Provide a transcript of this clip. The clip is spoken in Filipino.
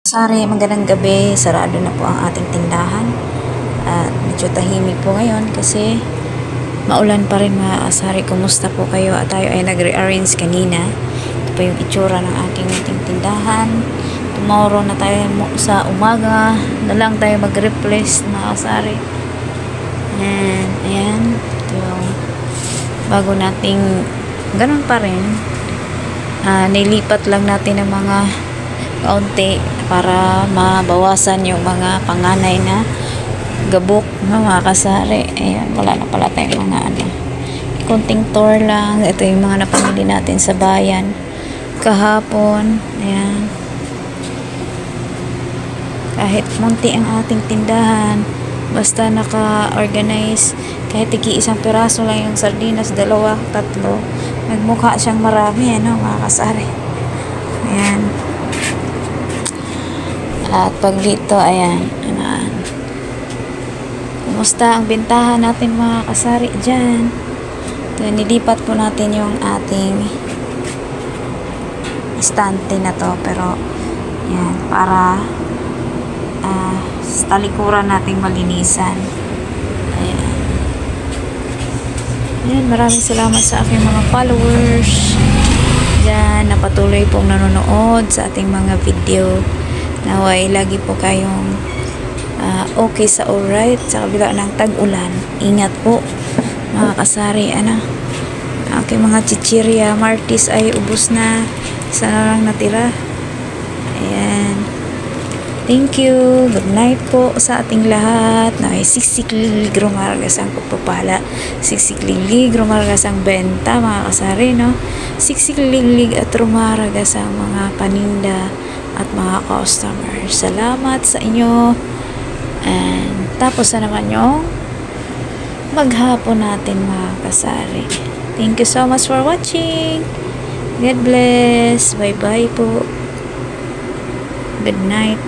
Sari, magandang gabi. Sarado na po ang ating tindahan. At medyo tahimik po ngayon kasi maulan pa rin mga kasari. Kumusta po kayo? At tayo ay nagre-arrange kanina. Ito po yung itsura ng ating tindahan. Tomorrow na tayo sa umaga. Na lang tayo mag-replace mga kasari. And ayan. Ito yung bago nating ganun pa rin. Nilipat lang natin ang mga kaunti para mabawasan yung mga panganay na gabok na mga kasari. Ayan, wala na pala tayong mga konting tour lang. Ito yung mga napamili natin sa bayan kahapon. Ayan, kahit munti ang ating tindahan, basta naka-organize, kahit isang piraso lang yung sardinas, 2, 3, nagmukha siyang marami, mga kasari. Ayan. At pag dito, ayan, kumusta ang bentahan natin mga kasari dyan? Ito, nilipat po natin yung ating estante na to, pero ayan, para sa talikuran nating malinisan. Ayan. Ayan, maraming salamat sa aking mga followers dyan na patuloy pong nanonood sa ating mga video. Naway lagi po kayong okay sa alright sa kabila ng tag-ulan. Ingat po mga kasari. Aking mga chichirya martis ay ubos na. Isa na lang natira. Ayan. Thank you. Good night po sa ating lahat. Naway siksik-lilig rumargas ang pagpapala. Siksik-lilig rumargas ang benta mga kasari, no? Siksik-lilig at rumargas ang mga paninda at mga customers. Salamat sa inyo. And tapos na naman yung maghapon natin mga kasari. Thank you so much for watching. God bless. Bye bye po. Good night.